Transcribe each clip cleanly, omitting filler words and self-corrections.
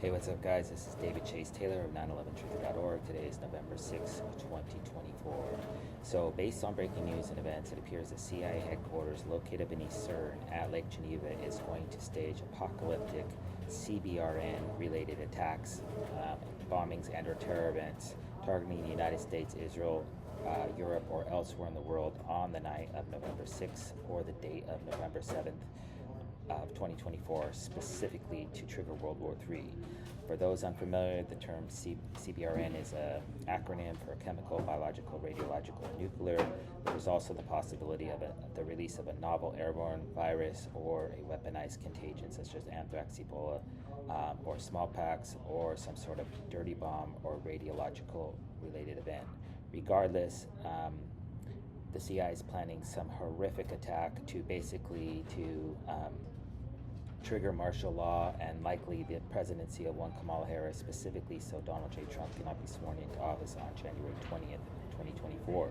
Hey, what's up, guys? This is David Chase Taylor of 911truther.org. Today is November 6, 2024. So, based on breaking news and events, it appears that CIA headquarters located beneath CERN at Lake Geneva is going to stage apocalyptic Cbrn related attacks, bombings, and/or terror events targeting the United States, Israel, Europe, or elsewhere in the world on the night of November 6th or the date of November 7th of 2024, specifically to trigger World War III. For those unfamiliar, the term CBRN is an acronym for chemical, biological, radiological, and nuclear. There's also the possibility of the release of a novel airborne virus or a weaponized contagion such as anthrax, Ebola, or smallpox, or some sort of dirty bomb or radiological related event. Regardless, the CIA is planning some horrific attack to trigger martial law and likely the presidency of one Kamala Harris, specifically so Donald J. Trump cannot be sworn into office on January 20th, 2024.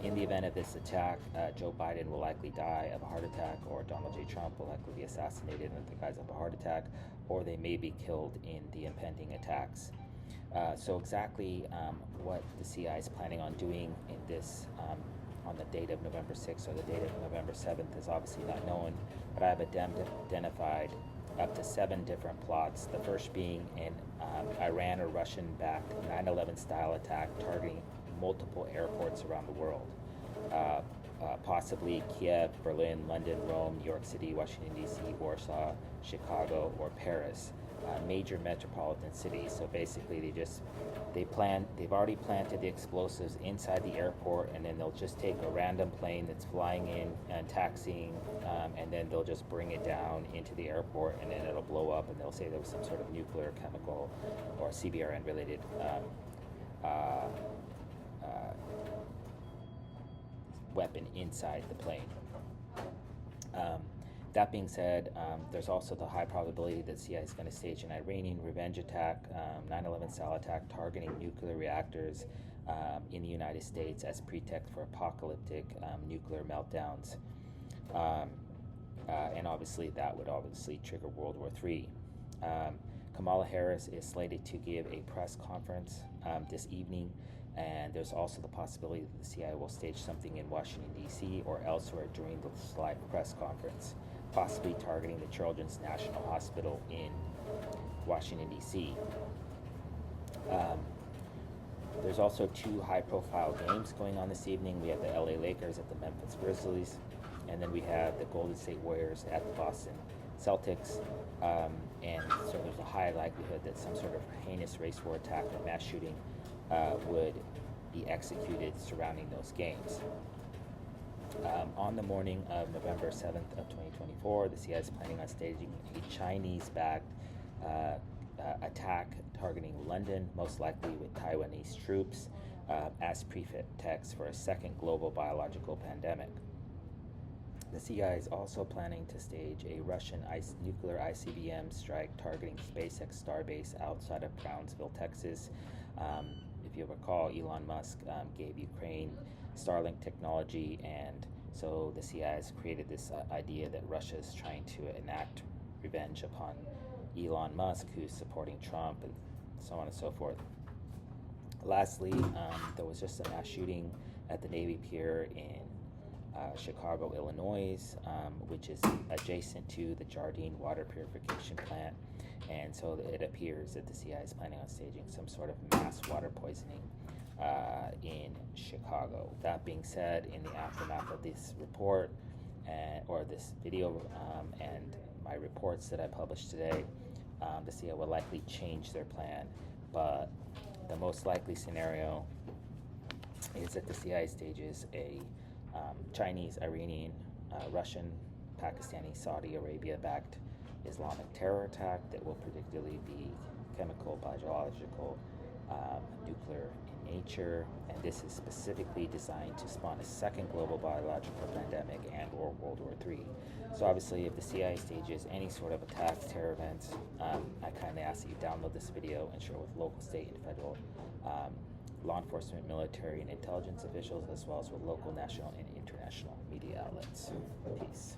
In the event of this attack, Joe Biden will likely die of a heart attack, or Donald J. Trump will likely be assassinated in the guise of a heart attack, or they may be killed in the impending attacks. So exactly what the CIA is planning on doing in this on the date of November 6th or the date of November 7th is obviously not known, but I've identified up to 7 different plots. The first being an Iran or Russian-backed 9/11 style attack targeting multiple airports around the world. Possibly Kiev, Berlin, London, Rome, New York City, Washington, D.C., Warsaw, Chicago, or Paris. Major metropolitan cities. So basically they've already planted the explosives inside the airport, and then they'll just take a random plane that's flying in and taxiing, and then they'll just bring it down into the airport, and then it'll blow up, and they'll say there was some sort of nuclear, chemical, or CBRN related weapon inside the plane. That being said, there's also the high probability that CIA is going to stage an Iranian revenge attack, 9/11 style attack targeting nuclear reactors in the United States as pretext for apocalyptic nuclear meltdowns. And obviously that would trigger World War III. Kamala Harris is slated to give a press conference this evening, and there's also the possibility that the CIA will stage something in Washington, D.C. or elsewhere during the live press conference, possibly targeting the Children's National Hospital in Washington, D.C. There's also 2 high-profile games going on this evening. We have the LA Lakers at the Memphis Grizzlies, and then we have the Golden State Warriors at the Boston Celtics. And so there's a high likelihood that some sort of heinous race war attack or mass shooting would be executed surrounding those games. On the morning of November 7th of 2024, the CIA is planning on staging a Chinese-backed attack targeting London, most likely with Taiwanese troops, as pretext for a second global biological pandemic. The CIA is also planning to stage a Russian nuclear ICBM strike targeting SpaceX Starbase outside of Brownsville, Texas. If you recall, Elon Musk gave Ukraine Starlink technology, and so the CIA has created this idea that Russia is trying to enact revenge upon Elon Musk, who's supporting Trump, and so on and so forth. Lastly, there was just a mass shooting at the Navy Pier in Chicago, Illinois, which is adjacent to the Jardine water purification plant, and so it appears that the CIA is planning on staging some sort of mass water poisoning in Chicago. That being said, in the aftermath of this report or this video and my reports that I published today, the CIA will likely change their plan, but the most likely scenario is that the CIA stages a Chinese, Iranian, Russian, Pakistani, Saudi Arabia-backed Islamic terror attack that will predictably be chemical, biological, nuclear in nature, and this is specifically designed to spawn a second global biological pandemic and or World War III. So obviously, if the CIA stages any sort of attacks, terror events, I kindly ask that you download this video and share it with local, state, and federal law enforcement, military, and intelligence officials, as well as with local, national, and international media outlets. Peace.